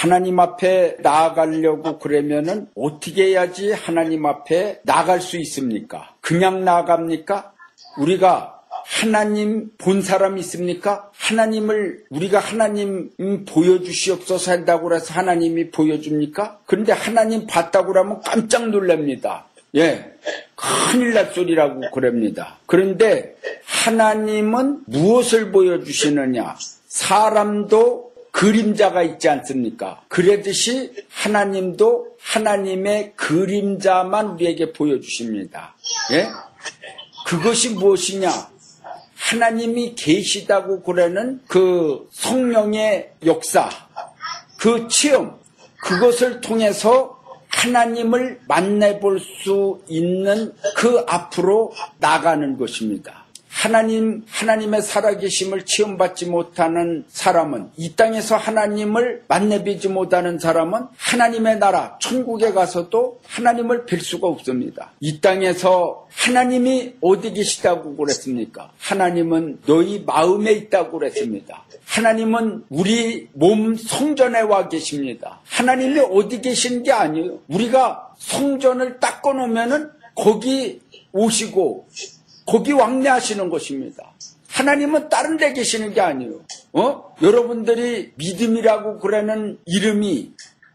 하나님 앞에 나아가려고 그러면은 어떻게 해야지 하나님 앞에 나아갈 수 있습니까? 그냥 나아갑니까? 우리가 하나님 본 사람 있습니까? 우리가 하나님 보여주시옵소서 한다고 해서 하나님이 보여줍니까? 그런데 하나님 봤다고 하면 깜짝 놀랍니다. 예, 큰일 날 소리라고 그럽니다. 그런데 하나님은 무엇을 보여주시느냐? 사람도 그림자가 있지 않습니까? 그러듯이 하나님도 하나님의 그림자만 우리에게 보여주십니다. 예? 그것이 무엇이냐? 하나님이 계시다고 그러는 그 성령의 역사, 그 체험, 그것을 통해서 하나님을 만나볼 수 있는 그 앞으로 나가는 것입니다. 하나님의 살아계심을 체험받지 못하는 사람은, 이 땅에서 하나님을 만나뵈지 못하는 사람은 하나님의 나라, 천국에 가서도 하나님을 뵐 수가 없습니다. 이 땅에서 하나님이 어디 계시다고 그랬습니까? 하나님은 너희 마음에 있다고 그랬습니다. 하나님은 우리 몸 성전에 와 계십니다. 하나님이 어디 계시는 게 아니에요. 우리가 성전을 닦아놓으면은 거기 오시고 거기 왕래하시는 것입니다. 하나님은 다른 데 계시는 게 아니에요. 여러분들이 믿음이라고 그러는 이름이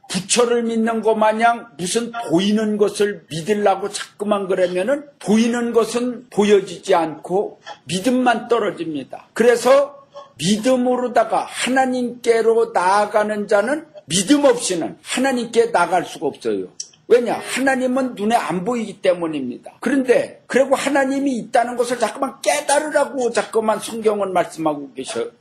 부처를 믿는 것 마냥 무슨 보이는 것을 믿으려고 자꾸만 그러면은 보이는 것은 보여지지 않고 믿음만 떨어집니다. 그래서 믿음으로다가 하나님께로 나아가는 자는 믿음 없이는 하나님께 나갈 수가 없어요. 왜냐? 하나님은 눈에 안 보이기 때문입니다. 그런데 그리고 하나님이 있다는 것을 자꾸만 깨달으라고 자꾸만 성경은 말씀하고 계셔요.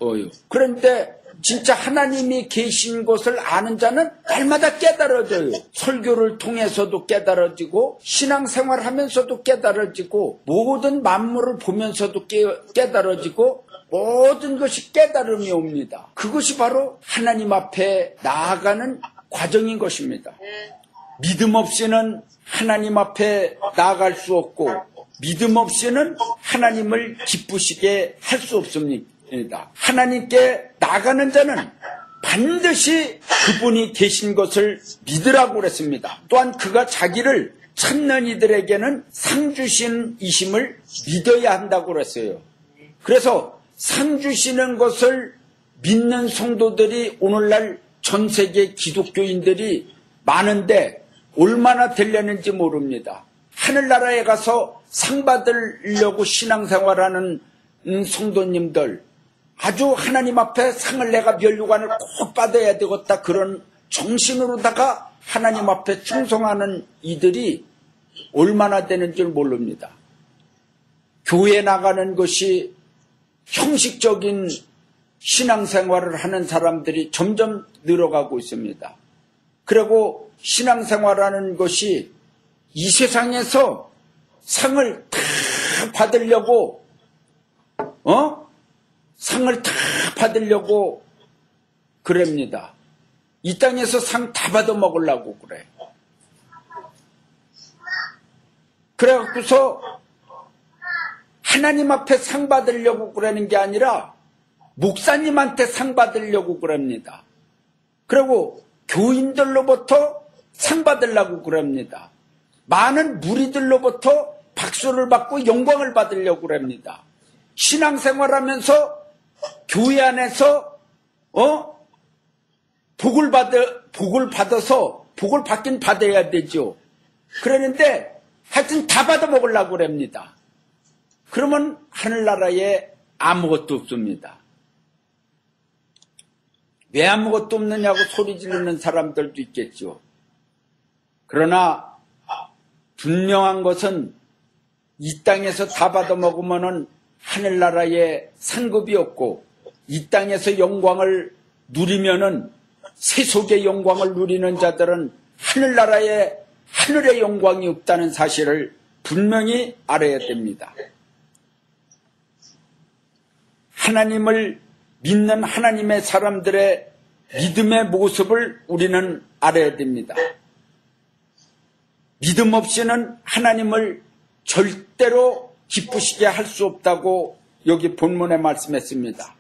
그런데 진짜 하나님이 계신 것을 아는 자는 날마다 깨달아져요. 설교를 통해서도 깨달아지고 신앙생활하면서도 깨달아지고 모든 만물을 보면서도 깨달아지고 모든 것이 깨달음이 옵니다. 그것이 바로 하나님 앞에 나아가는 과정인 것입니다. 믿음 없이는 하나님 앞에 나아갈 수 없고 믿음 없이는 하나님을 기쁘시게 할 수 없습니다. 하나님께 나가는 자는 반드시 그분이 계신 것을 믿으라고 그랬습니다. 또한 그가 자기를 찾는 이들에게는 상 주신 이심을 믿어야 한다고 그랬어요. 그래서 상 주시는 것을 믿는 성도들이 오늘날 전 세계 기독교인들이 많은데 얼마나 되려는지 모릅니다. 하늘나라에 가서 상 받으려고 신앙생활하는 성도님들, 아주 하나님 앞에 상을 내가 면류관을 꼭 받아야 되겠다 그런 정신으로다가 하나님 앞에 충성하는 이들이 얼마나 되는 줄 모릅니다. 교회 나가는 것이 형식적인 신앙생활을 하는 사람들이 점점 늘어가고 있습니다. 그리고 신앙생활하는 것이 이 세상에서 상을 다 받으려고 상을 다 받으려고 그럽니다. 이 땅에서 상 다 받아 먹으려고 그래. 그래갖고서 하나님 앞에 상 받으려고 그러는 게 아니라 목사님한테 상 받으려고 그럽니다. 그리고 교인들로부터 상 받으려고 그럽니다. 많은 무리들로부터 박수를 받고 영광을 받으려고 그럽니다. 신앙생활하면서 교회 안에서 복을 받아서 복을 받긴 받아야 되죠. 그러는데 하여튼 다 받아 먹으려고 그럽니다. 그러면 하늘나라에 아무것도 없습니다. 왜 아무것도 없느냐고 소리 지르는 사람들도 있겠죠. 그러나 분명한 것은 이 땅에서 다 받아 먹으면은 하늘나라에 상급이 없고 이 땅에서 영광을 누리면은 세속의 영광을 누리는 자들은 하늘나라에 하늘의 영광이 없다는 사실을 분명히 알아야 됩니다. 하나님을 믿는 하나님의 사람들의 믿음의 모습을 우리는 알아야 됩니다. 믿음 없이는 하나님을 절대로 기쁘시게 할 수 없다고 여기 본문에 말씀했습니다.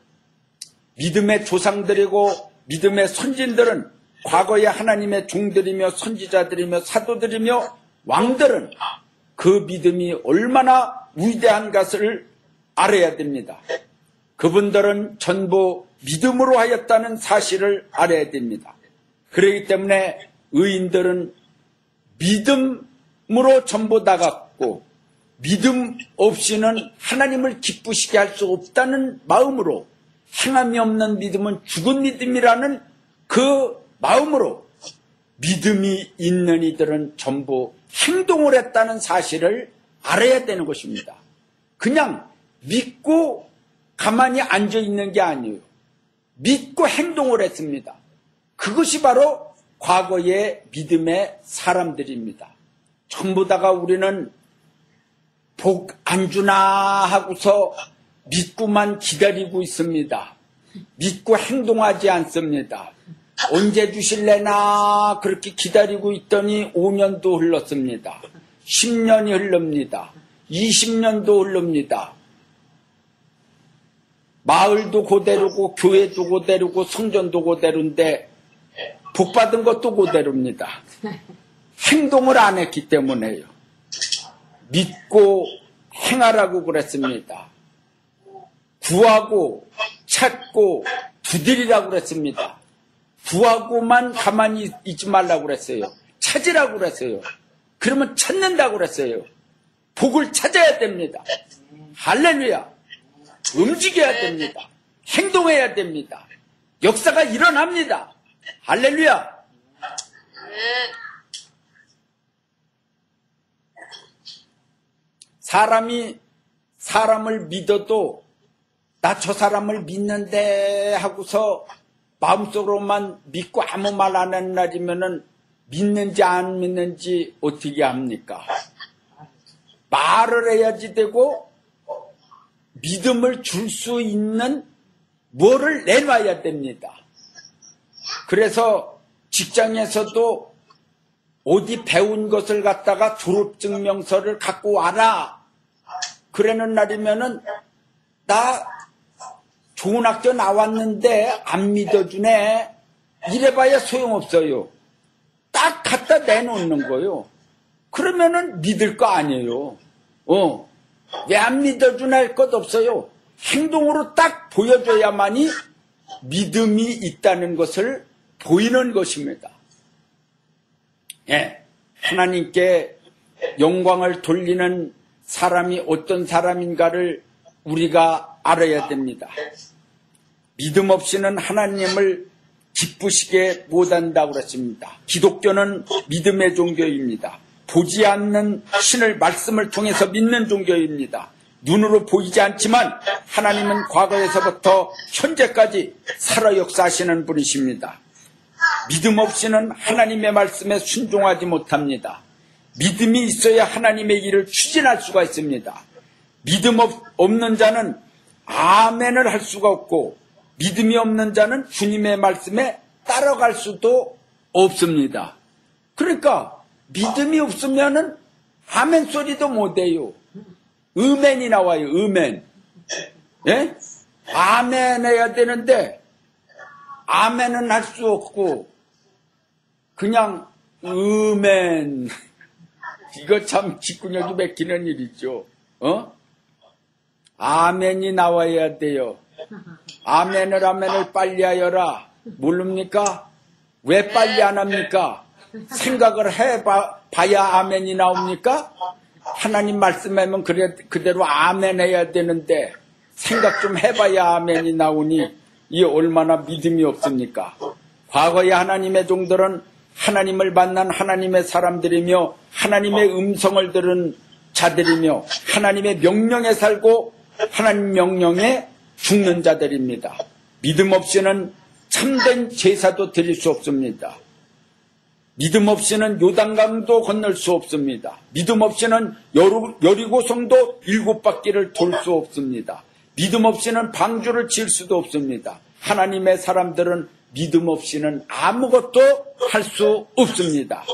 믿음의 조상들이고 믿음의 선진들은 과거에 하나님의 종들이며 선지자들이며 사도들이며 왕들은 그 믿음이 얼마나 위대한 것을 알아야 됩니다. 그분들은 전부 믿음으로 하였다는 사실을 알아야 됩니다. 그렇기 때문에 의인들은 믿음으로 전부 나갔고 믿음 없이는 하나님을 기쁘시게 할 수 없다는 마음으로 행함이 없는 믿음은 죽은 믿음이라는 그 마음으로 믿음이 있는 이들은 전부 행동을 했다는 사실을 알아야 되는 것입니다. 그냥 믿고 가만히 앉아 있는 게 아니에요. 믿고 행동을 했습니다. 그것이 바로 과거의 믿음의 사람들입니다. 전부 다가 우리는 복 안 주나 하고서 믿고만 기다리고 있습니다. 믿고 행동하지 않습니다. 언제 주실래나 그렇게 기다리고 있더니 5년도 흘렀습니다. 10년이 흐릅니다. 20년도 흐릅니다. 마을도 그대로고 교회도 그대로고 성전도 그대로인데 복받은 것도 그대로입니다. 행동을 안 했기 때문에요. 믿고 행하라고 그랬습니다. 구하고 찾고 두드리라고 그랬습니다. 구하고만 가만히 있지 말라고 그랬어요. 찾으라고 그랬어요. 그러면 찾는다고 그랬어요. 복을 찾아야 됩니다. 할렐루야. 움직여야 됩니다. 행동해야 됩니다. 역사가 일어납니다. 할렐루야. 사람이 사람을 믿어도 나 저 사람을 믿는데 하고서 마음속으로만 믿고 아무 말 안 하는 날이면은 믿는지 안 믿는지 어떻게 합니까? 말을 해야지 되고 믿음을 줄 수 있는 뭐를 내놔야 됩니다. 그래서 직장에서도 어디 배운 것을 갖다가 졸업증명서를 갖고 와라. 그러는 날이면은 나 좋은 학교 나왔는데 안 믿어주네. 이래봐야 소용없어요. 딱 갖다 내놓는 거예요. 그러면은 믿을 거 아니에요. 왜 안 믿어주나 할 것 없어요. 행동으로 딱 보여줘야만이 믿음이 있다는 것을 보이는 것입니다. 예, 하나님께 영광을 돌리는 사람이 어떤 사람인가를 우리가 알아야 됩니다. 믿음 없이는 하나님을 기쁘시게 못한다고 그랬습니다. 기독교는 믿음의 종교입니다. 보지 않는 신을 말씀을 통해서 믿는 종교입니다. 눈으로 보이지 않지만 하나님은 과거에서부터 현재까지 살아 역사하시는 분이십니다. 믿음 없이는 하나님의 말씀에 순종하지 못합니다. 믿음이 있어야 하나님의 일을 추진할 수가 있습니다. 믿음 없는 자는 아멘을 할 수가 없고 믿음이 없는 자는 주님의 말씀에 따라갈 수도 없습니다. 그러니까 믿음이 없으면은 아멘 소리도 못해요. 음멘이 나와요. 음멘. 예? 아멘 해야 되는데 아멘은 할 수 없고 그냥 음멘. 이거 참 귓구녕이 맥히는 일이죠. 아멘이 나와야 돼요. 아멘을 빨리 하여라. 모릅니까? 왜 빨리 안 합니까? 생각을 해봐야 아멘이 나옵니까? 하나님 말씀하면 그대로 아멘 해야 되는데 생각 좀 해봐야 아멘이 나오니 이 얼마나 믿음이 없습니까? 과거에 하나님의 종들은 하나님을 만난 하나님의 사람들이며 하나님의 음성을 들은 자들이며 하나님의 명령에 살고 하나님 명령에 죽는 자들입니다. 믿음 없이는 참된 제사도 드릴 수 없습니다. 믿음 없이는 요단강도 건널 수 없습니다. 믿음 없이는 여리고성도 7바퀴를 돌 수 없습니다. 믿음 없이는 방주를 지을 수도 없습니다. 하나님의 사람들은 믿음 없이는 아무것도 할 수 없습니다.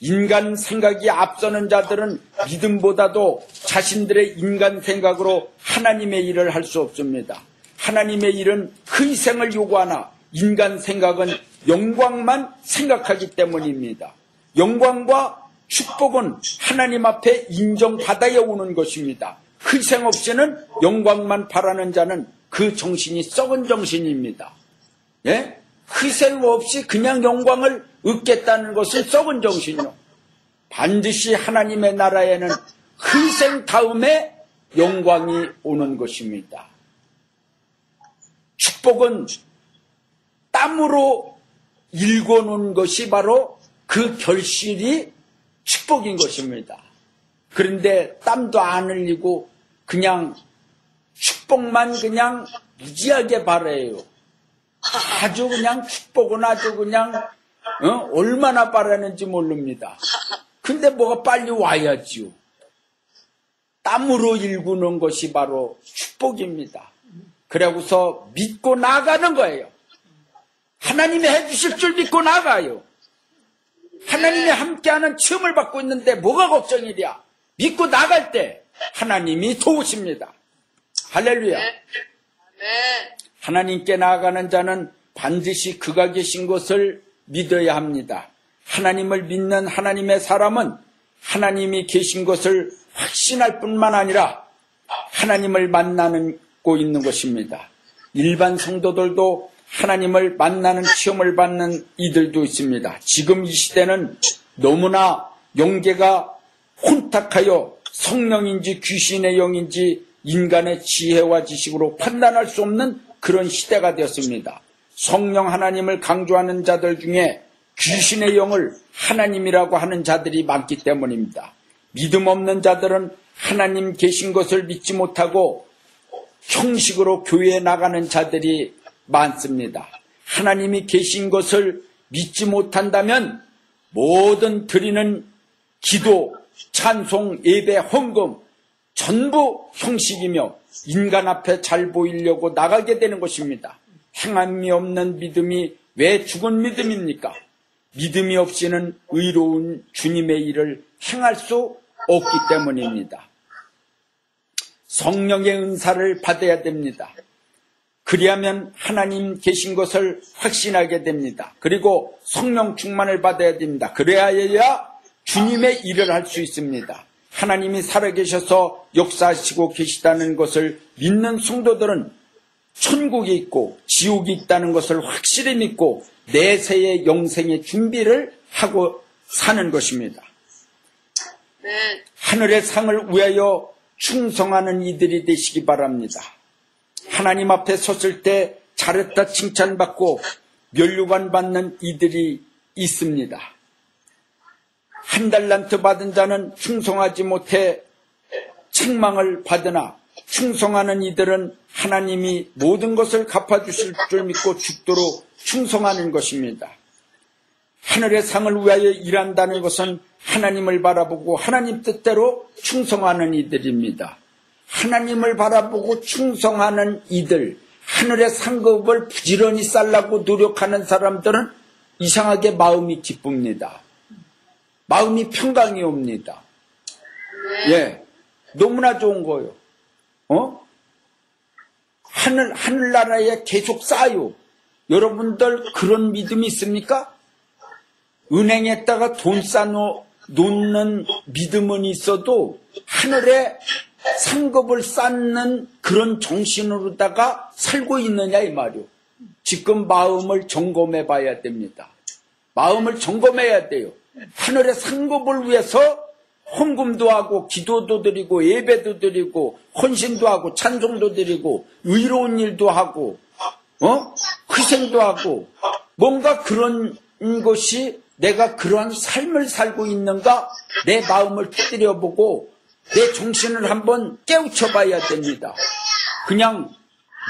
인간 생각이 앞서는 자들은 믿음보다도 자신들의 인간 생각으로 하나님의 일을 할 수 없습니다. 하나님의 일은 희생을 요구하나 인간 생각은 영광만 생각하기 때문입니다. 영광과 축복은 하나님 앞에 인정받아야 오는 것입니다. 희생 없이는 영광만 바라는 자는 그 정신이 썩은 정신입니다. 예? 희생 없이 그냥 영광을 얻겠다는 것은 썩은 정신이요. 반드시 하나님의 나라에는 희생 다음에 영광이 오는 것입니다. 축복은 땀으로 일궈놓은 것이 바로 그 결실이 축복인 것입니다. 그런데 땀도 안 흘리고 그냥 축복만 그냥 무지하게 바라요. 아주 그냥 축복은 아주 그냥 얼마나 바라는지 모릅니다. 근데 뭐가 빨리 와야지요. 땀으로 일구는 것이 바로 축복입니다. 그러고서 믿고 나가는 거예요. 하나님이 해주실 줄 믿고 나가요. 하나님이 함께하는 체험을 받고 있는데 뭐가 걱정이랴. 믿고 나갈 때 하나님이 도우십니다. 할렐루야. 하나님께 나아가는 자는 반드시 그가 계신 것을 믿어야 합니다. 하나님을 믿는 하나님의 사람은 하나님이 계신 것을 확신할 뿐만 아니라 하나님을 만나고 있는 것입니다. 일반 성도들도 하나님을 만나는 시험을 받는 이들도 있습니다. 지금 이 시대는 너무나 영계가 혼탁하여 성령인지 귀신의 영인지 인간의 지혜와 지식으로 판단할 수 없는 그런 시대가 되었습니다. 성령 하나님을 강조하는 자들 중에 귀신의 영을 하나님이라고 하는 자들이 많기 때문입니다. 믿음 없는 자들은 하나님 계신 것을 믿지 못하고 형식으로 교회에 나가는 자들이 많습니다. 하나님이 계신 것을 믿지 못한다면 모든 드리는 기도, 찬송, 예배, 헌금 전부 형식이며 인간 앞에 잘 보이려고 나가게 되는 것입니다. 행함이 없는 믿음이 왜 죽은 믿음입니까? 믿음이 없이는 의로운 주님의 일을 행할 수 없기 때문입니다. 성령의 은사를 받아야 됩니다. 그리하면 하나님 계신 것을 확신하게 됩니다. 그리고 성령 충만을 받아야 됩니다. 그래야 주님의 일을 할 수 있습니다. 하나님이 살아계셔서 역사하시고 계시다는 것을 믿는 성도들은 천국이 있고 지옥이 있다는 것을 확실히 믿고 내세의 영생의 준비를 하고 사는 것입니다. 하늘의 상을 위하여 충성하는 이들이 되시기 바랍니다. 하나님 앞에 섰을 때 잘했다 칭찬받고 면류관 받는 이들이 있습니다. 한 달란트 받은 자는 충성하지 못해 책망을 받으나 충성하는 이들은 하나님이 모든 것을 갚아주실 줄 믿고 죽도록 충성하는 것입니다. 하늘의 상을 위하여 일한다는 것은 하나님을 바라보고 하나님 뜻대로 충성하는 이들입니다. 하나님을 바라보고 충성하는 이들, 하늘의 상급을 부지런히 쌓으려고 노력하는 사람들은 이상하게 마음이 기쁩니다. 마음이 평강이 옵니다. 예, 너무나 좋은 거예요. 하늘나라에 계속 쌓아요. 여러분들 그런 믿음이 있습니까? 은행에다가 돈 쌓는 믿음은 있어도 하늘에 상급을 쌓는 그런 정신으로다가 살고 있느냐 이 말이요. 지금 마음을 점검해 봐야 됩니다. 마음을 점검해야 돼요. 하늘의 상급을 위해서 헌금도 하고 기도도 드리고 예배도 드리고 헌신도 하고 찬송도 드리고 의로운 일도 하고 희생도 하고 뭔가 그런 것이 내가 그러한 삶을 살고 있는가 내 마음을 두드려보고 내 정신을 한번 깨우쳐 봐야 됩니다. 그냥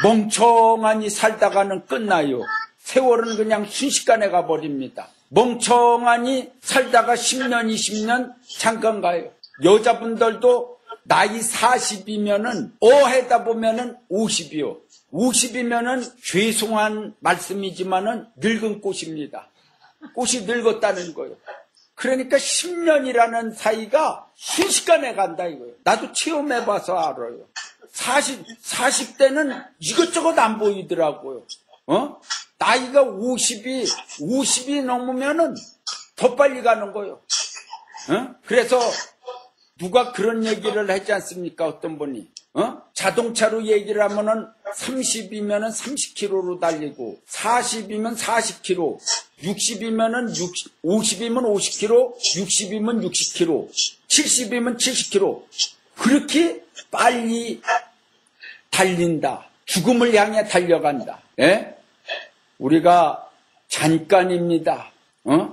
멍청하니 살다가는 끝나요. 세월은 그냥 순식간에 가버립니다. 멍청하니 살다가 10년, 20년 잠깐 가요. 여자분들도 나이 40이면은 해다 보면은 50이요. 50이면은 죄송한 말씀이지만은 늙은 꽃입니다. 꽃이 늙었다는 거예요. 그러니까 10년이라는 사이가 순식간에 간다 이거예요. 나도 체험해봐서 알아요. 40대는 이것저것 안 보이더라고요. 나이가 50이 넘으면은 더 빨리 가는 거예요. 그래서 누가 그런 얘기를 하지 않습니까? 어떤 분이. 자동차로 얘기를 하면은 30이면은 30km로 달리고, 40이면 40km, 60이면은 50이면 50km, 60이면 60km, 70이면 70km. 그렇게 빨리 달린다. 죽음을 향해 달려간다. 예? 우리가 잠깐입니다.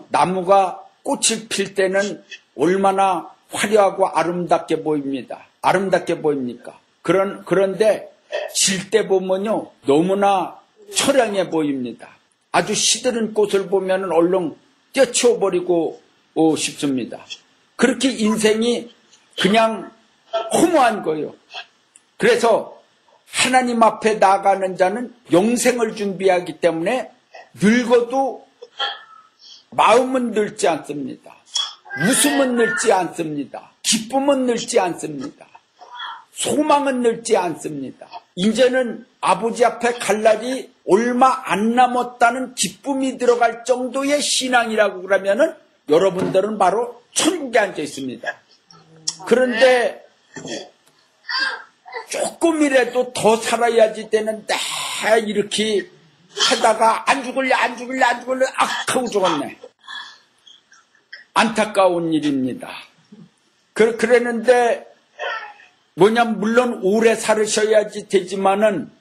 나무가 꽃을 필 때는 얼마나 화려하고 아름답게 보입니다. 아름답게 보입니까? 그런데 질 때 보면요, 너무나 처량해 보입니다. 아주 시들은 꽃을 보면 얼른 떼치워버리고 싶습니다. 그렇게 인생이 그냥 허무한 거예요. 그래서 하나님 앞에 나가는 자는 영생을 준비하기 때문에 늙어도 마음은 늙지 않습니다. 웃음은 늙지 않습니다. 기쁨은 늙지 않습니다. 소망은 늙지 않습니다. 이제는 아버지 앞에 갈 날이 얼마 안 남았다는 기쁨이 들어갈 정도의 신앙이라고 그러면은 여러분들은 바로 천국에 앉아 있습니다. 그런데 조금이라도 더 살아야지 되는데 이렇게 하다가 안 죽을래 악 하고 죽었네. 안타까운 일입니다. 그랬는데 물론 오래 살으셔야지 되지만은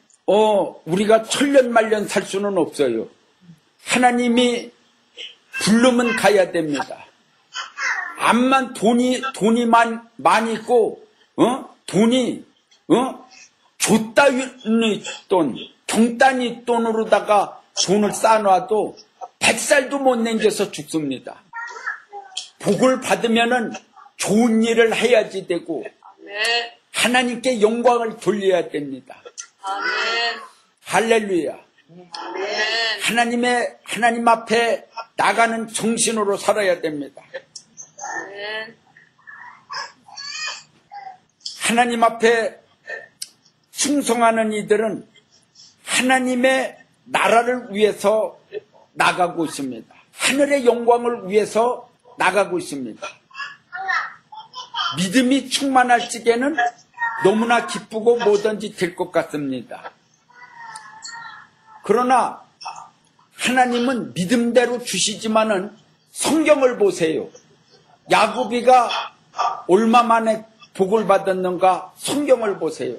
우리가 천년만년 살 수는 없어요. 하나님이 부르면 가야 됩니다. 암만 돈이 많이 있고 돈이 줬다니 돈, 경단이 돈으로다가 돈을 쌓아놔도 100살도 못 남겨서 죽습니다. 복을 받으면은 좋은 일을 해야지 되고 하나님께 영광을 돌려야 됩니다. 할렐루야. 하나님 앞에 나가는 정신으로 살아야 됩니다. 하나님 앞에 충성하는 이들은 하나님의 나라를 위해서 나가고 있습니다. 하늘의 영광을 위해서 나가고 있습니다. 믿음이 충만할 적에는 너무나 기쁘고 뭐든지 될 것 같습니다. 그러나 하나님은 믿음대로 주시지만은 성경을 보세요. 야곱이가 얼마 만에 복을 받았는가 성경을 보세요.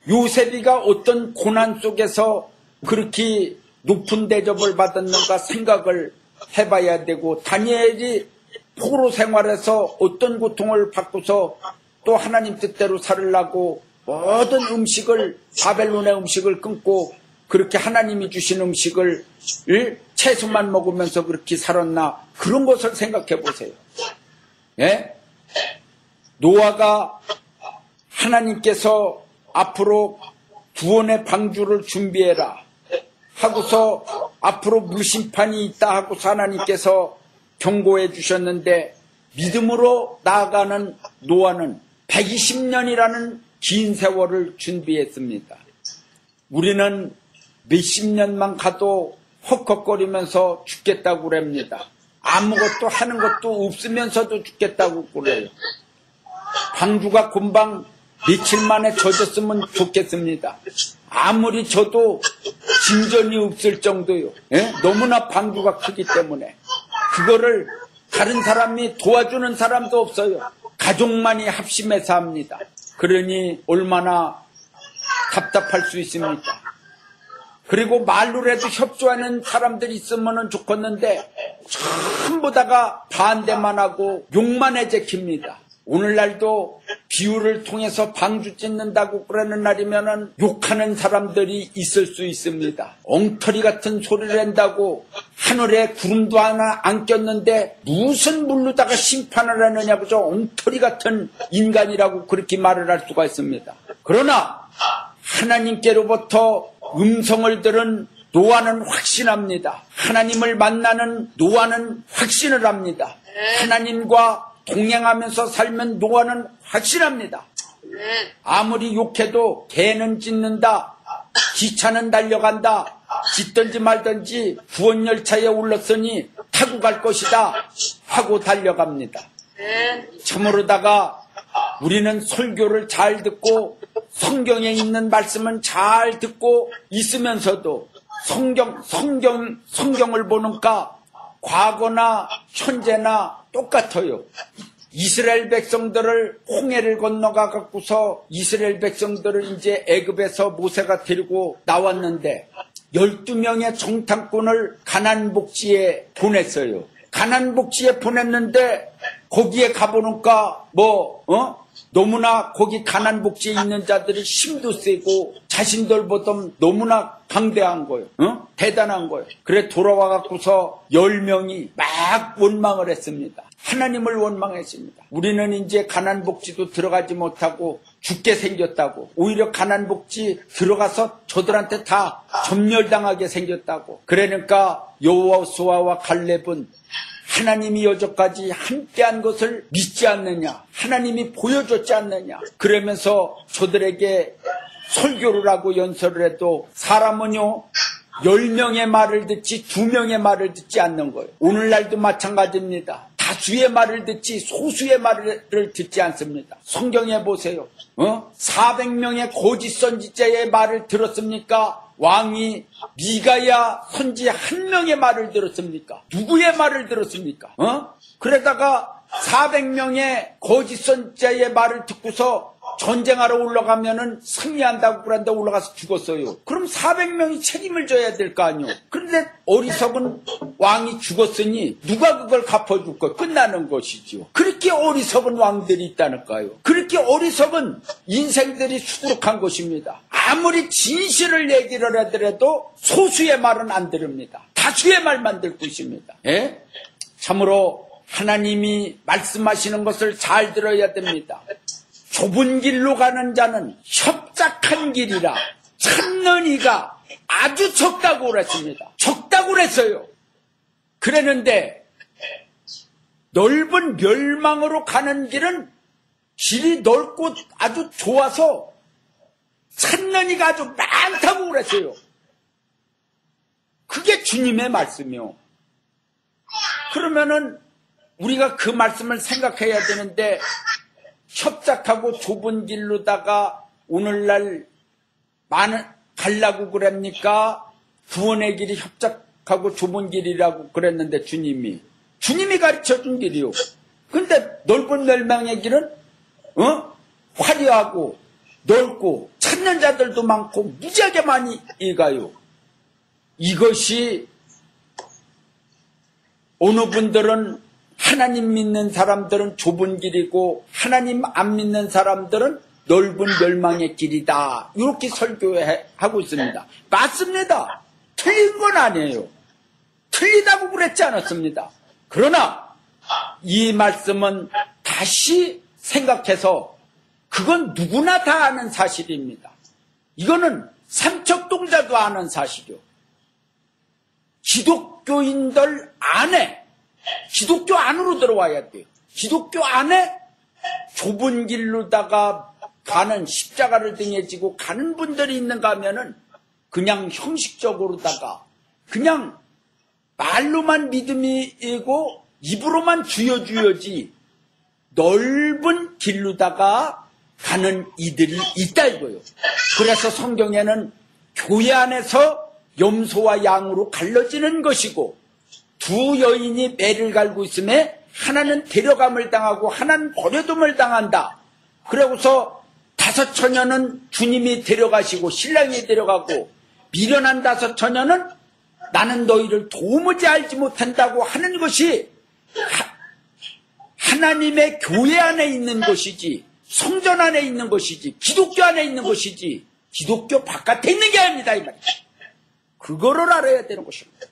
요셉이가 어떤 고난 속에서 그렇게 높은 대접을 받았는가 생각을 해봐야 되고, 다니엘이 포로 생활에서 어떤 고통을 받고서 또 하나님 뜻대로 살으려고 모든 음식을, 바벨론의 음식을 끊고 그렇게 하나님이 주신 음식을 채소만 먹으면서 그렇게 살았나, 그런 것을 생각해 보세요. 예? 노아가 하나님께서 앞으로 구원의 방주를 준비해라 하고서 앞으로 물심판이 있다 하고서 하나님께서 경고해 주셨는데, 믿음으로 나아가는 노아는 120년이라는 긴 세월을 준비했습니다. 우리는 몇십 년만 가도 헉헉거리면서 죽겠다고 그럽니다. 아무것도 하는 것도 없으면서도 죽겠다고 그래요. 방주가 금방 며칠 만에 젖었으면 좋겠습니다. 아무리 져도 진전이 없을 정도요. 예? 너무나 방주가 크기 때문에 그거를 다른 사람이 도와주는 사람도 없어요. 가족만이 합심해서 합니다. 그러니 얼마나 답답할 수 있습니까? 그리고 말로라도 협조하는 사람들이 있으면 좋겠는데 전부 다가 반대만 하고 욕만 해제킵니다. 오늘날도 비유를 통해서 방주 찢는다고 그러는 날이면은 욕하는 사람들이 있을 수 있습니다. 엉터리 같은 소리를 한다고 하늘에 구름도 하나 안 꼈는데 무슨 물로다가 심판을 하느냐고, 저 엉터리 같은 인간이라고 그렇게 말을 할 수가 있습니다. 그러나 하나님께로부터 음성을 들은 노아는 확신합니다. 하나님을 만나는 노아는 확신을 합니다. 하나님과 동행하면서 살면 노아는 확신합니다. 아무리 욕해도 개는 짖는다, 기차는 달려간다, 짓든지 말든지 구원열차에 올랐으니 타고 갈 것이다 하고 달려갑니다. 참으로다가 우리는 설교를 잘 듣고 성경에 있는 말씀은 잘 듣고 있으면서도 성경을 보니까 과거나 현재나 똑같아요. 이스라엘 백성들을 홍해를 건너가 갖고서 이스라엘 백성들을 이제 애굽에서 모세가 데리고 나왔는데 12명의 정탐꾼을 가나안 복지에 보냈어요. 가나안 복지에 보냈는데 거기에 가보니까 너무나 거기 가나안 복지에 있는 자들이 힘도 세고 자신들보다 너무나 강대한 거예요. 대단한 거예요. 그래 돌아와 갖고서 10명이 막 원망을 했습니다. 하나님을 원망했습니다. 우리는 이제 가나안 복지도 들어가지 못하고 죽게 생겼다고. 오히려 가나안 복지 들어가서 저들한테 다 점멸당하게 생겼다고. 그러니까 여호수아와 갈렙은 하나님이 여태까지 함께한 것을 믿지 않느냐, 하나님이 보여줬지 않느냐, 그러면서 저들에게 설교를 하고 연설을 해도 사람은요 10명의 말을 듣지 2명의 말을 듣지 않는 거예요. 오늘날도 마찬가지입니다. 다수의 말을 듣지 소수의 말을 듣지 않습니다. 성경에 보세요. 400명의 거짓 선지자의 말을 들었습니까? 왕이 미가야 선지 1명의 말을 들었습니까? 누구의 말을 들었습니까? 그러다가 400명의 거짓 선지자의 말을 듣고서 전쟁하러 올라가면은 승리한다고 그런데 올라가서 죽었어요. 그럼 400명이 책임을 져야 될 거 아니요. 그런데 어리석은 왕이 죽었으니 누가 그걸 갚아줄 거 끝나는 것이지요. 그렇게 어리석은 왕들이 있다니까요. 그렇게 어리석은 인생들이 수두룩한 것입니다. 아무리 진실을 얘기를 하더라도 소수의 말은 안 들읍니다. 다수의 말만 듣고 있습니다. 예? 참으로 하나님이 말씀하시는 것을 잘 들어야 됩니다. 좁은 길로 가는 자는 협착한 길이라 찾는 이가 아주 적다고 그랬습니다. 적다고 그랬어요. 그랬는데 넓은 멸망으로 가는 길은 길이 넓고 아주 좋아서 찾는 이가 아주 많다고 그랬어요. 그게 주님의 말씀이요. 그러면은 우리가 그 말씀을 생각해야 되는데 협착하고 좁은 길로다가 오늘날 가려고 그럽니까? 구원의 길이 협착하고 좁은 길이라고 그랬는데 주님이 가르쳐준 길이요. 근데 넓은 멸망의 길은 화려하고 넓고 찾는 자들도 많고 무지하게 많이 가요. 이것이 어느 분들은 하나님 믿는 사람들은 좁은 길이고 하나님 안 믿는 사람들은 넓은 멸망의 길이다. 이렇게 설교하고 있습니다. 맞습니다. 틀린 건 아니에요. 틀리다고 그랬지 않았습니다. 그러나 이 말씀은 다시 생각해서 그건 누구나 다 아는 사실입니다. 이거는 삼척동자도 아는 사실이요. 기독교인들 안에 기독교 안으로 들어와야 돼요. 기독교 안에 좁은 길로다가 가는 십자가를 등에 지고 가는 분들이 있는가 하면은 그냥 형식적으로다가 그냥 말로만 믿음이고 입으로만 주여주여지 넓은 길로다가 가는 이들이 있다 이거예요. 그래서 성경에는 교회 안에서 염소와 양으로 갈라지는 것이고 두 여인이 매를 갈고 있음에 하나는 데려감을 당하고 하나는 버려둠을 당한다. 그러고서 5 처녀는 주님이 데려가시고 신랑이 데려가고 미련한 5 처녀는 나는 너희를 도무지 알지 못한다고 하는 것이 하나님의 교회 안에 있는 것이지 성전 안에 있는 것이지 기독교 안에 있는 것이지 기독교 바깥에 있는 게 아닙니다. 이 말이죠. 그거를 알아야 되는 것입니다.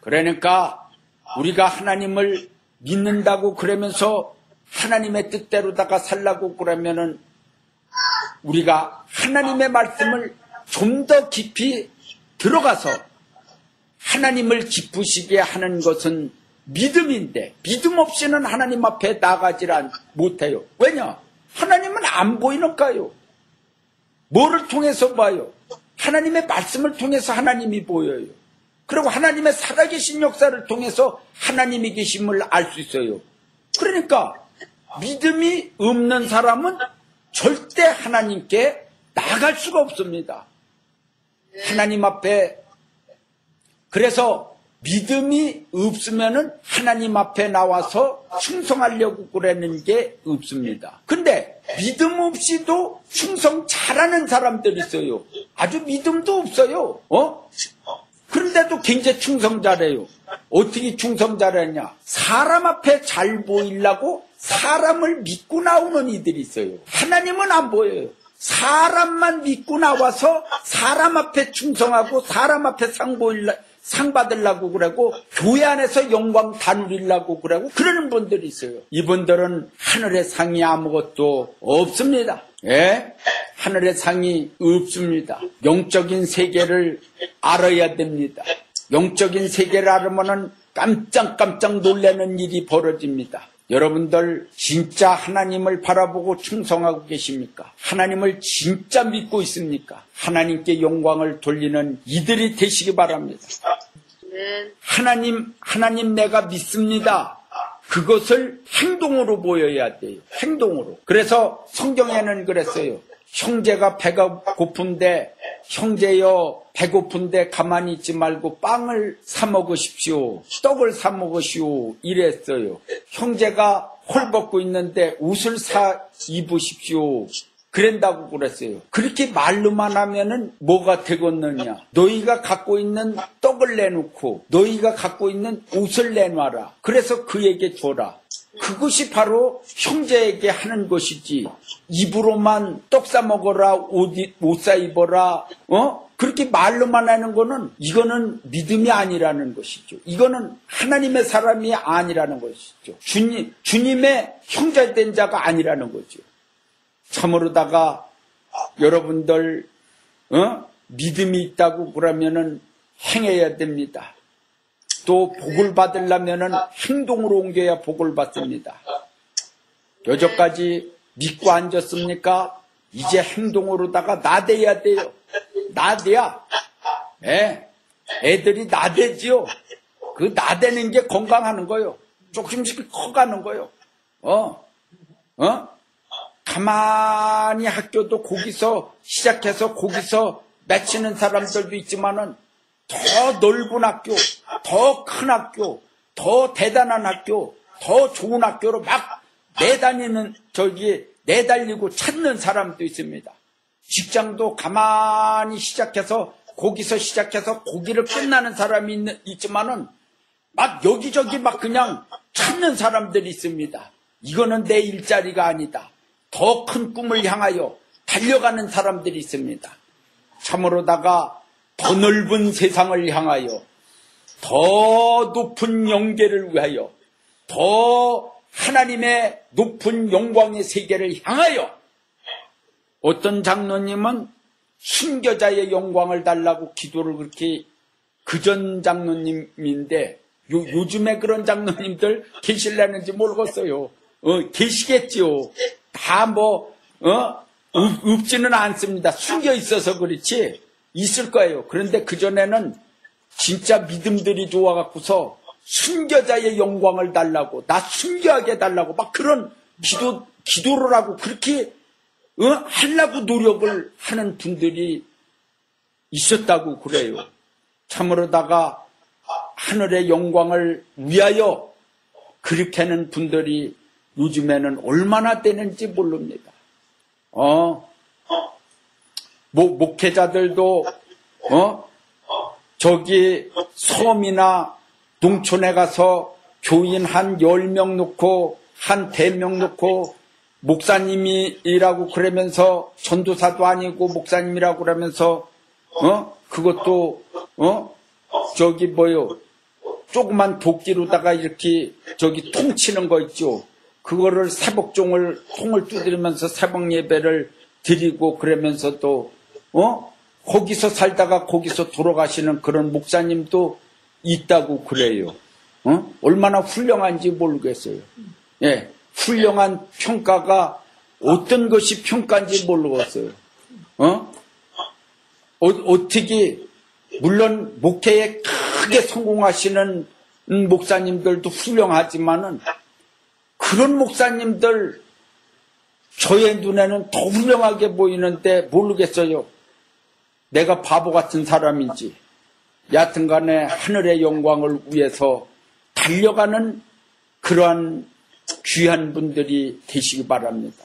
그러니까 우리가 하나님을 믿는다고 그러면서 하나님의 뜻대로다가 살라고 그러면은 우리가 하나님의 말씀을 좀 더 깊이 들어가서 하나님을 기쁘시게 하는 것은 믿음인데 믿음 없이는 하나님 앞에 나가지 못해요. 왜냐? 하나님은 안 보이니까요. 뭐를 통해서 봐요? 하나님의 말씀을 통해서 하나님이 보여요. 그리고 하나님의 살아계신 역사를 통해서 하나님이 계심을 알 수 있어요. 그러니까 믿음이 없는 사람은 절대 하나님께 나갈 수가 없습니다. 하나님 앞에. 그래서 믿음이 없으면은 하나님 앞에 나와서 충성하려고 그러는 게 없습니다. 근데 믿음 없이도 충성 잘하는 사람들이 있어요. 아주 믿음도 없어요. 그런데도 굉장히 충성 잘해요. 어떻게 충성 잘하냐? 사람 앞에 잘 보이려고 사람을 믿고 나오는 이들이 있어요. 하나님은 안 보여요. 사람만 믿고 나와서 사람 앞에 충성하고 사람 앞에 상 받으려고 그러고 교회 안에서 영광 다 누리려고 그러고 그러는 분들이 있어요. 이분들은 하늘의 상이 아무것도 없습니다. 예? 하늘의 상이 없습니다. 영적인 세계를 알아야 됩니다. 영적인 세계를 알으면은 깜짝깜짝 놀라는 일이 벌어집니다. 여러분들 진짜 하나님을 바라보고 충성하고 계십니까? 하나님을 진짜 믿고 있습니까? 하나님께 영광을 돌리는 이들이 되시기 바랍니다. 하나님 내가 믿습니다. 그것을 행동으로 보여야 돼요. 행동으로. 그래서 성경에는 그랬어요. 형제가 배가 고픈데 형제여 배고픈데 가만히 있지 말고 빵을 사 먹으십시오. 떡을 사 먹으시오. 이랬어요. 형제가 헐벗고 있는데 옷을 사 입으십시오. 그런다고 그랬어요. 그렇게 말로만 하면은 뭐가 되겠느냐. 너희가 갖고 있는 떡을 내놓고 너희가 갖고 있는 옷을 내놔라. 그래서 그에게 줘라. 그것이 바로 형제에게 하는 것이지. 입으로만 떡 사 먹어라, 옷 사 입어라, 그렇게 말로만 하는 거는 이거는 믿음이 아니라는 것이죠. 이거는 하나님의 사람이 아니라는 것이죠. 주님의 형제된 자가 아니라는 거죠. 참으로다가 여러분들 믿음이 있다고 그러면은 행해야 됩니다. 또 복을 받으려면은 행동으로 옮겨야 복을 받습니다. 여전까지 믿고 앉았습니까? 이제 행동으로다가 나대야 돼요. 나대야. 애들이 나대지요. 그 나대는 게 건강하는 거요. 조금씩 커가는 거요. 가만히 학교도 거기서 시작해서 거기서 맺히는 사람들도 있지만은 더 넓은 학교, 더 큰 학교, 더 대단한 학교, 더 좋은 학교로 막 내달리고 찾는 사람도 있습니다. 직장도 가만히 시작해서 거기서 시작해서 거기를 끝나는 사람이 있지만은 막 여기저기 막 그냥 찾는 사람들이 있습니다. 이거는 내 일자리가 아니다. 더 큰 꿈을 향하여 달려가는 사람들이 있습니다. 참으로다가 더 넓은 세상을 향하여 더 높은 영계를 위하여 더 하나님의 높은 영광의 세계를 향하여 어떤 장로님은 순교자의 영광을 달라고 기도를 그렇게 그전 장로님인데 요즘에 그런 장로님들 계실려는지 모르겠어요. 계시겠지요. 다 없지는 않습니다. 숨겨 있어서 그렇지 있을 거예요. 그런데 그전에는 진짜 믿음들이 좋아갖고서 순교자의 영광을 달라고 나 순교하게 달라고 막 그런 기도를 하고 그렇게 하려고 노력을 하는 분들이 있었다고 그래요. 참으로다가 하늘의 영광을 위하여 그렇게 하는 분들이 요즘에는 얼마나 되는지 모릅니다. 목회자들도 저기 섬이나 농촌에 가서 교인 한 10명 놓고 한 대명 놓고 목사님이라고 그러면서 전도사도 아니고 목사님이라고 그러면서 그것도 저기 조그만 도끼로다가 이렇게 저기 통치는 거 있죠. 그거를 통을 두드리면서 새벽 예배를 드리고 그러면서 또 거기서 살다가 거기서 돌아가시는 그런 목사님도 있다고 그래요. 얼마나 훌륭한지 모르겠어요. 예, 훌륭한 평가가 어떤 것이 평가인지 모르겠어요. 어떻게, 물론 목회에 크게 성공하시는 목사님들도 훌륭하지만은 그런 목사님들 저의 눈에는 더 훌륭하게 보이는데 모르겠어요. 내가 바보 같은 사람인지. 여하튼 간에 하늘의 영광을 위해서 달려가는 그러한 귀한 분들이 되시기 바랍니다.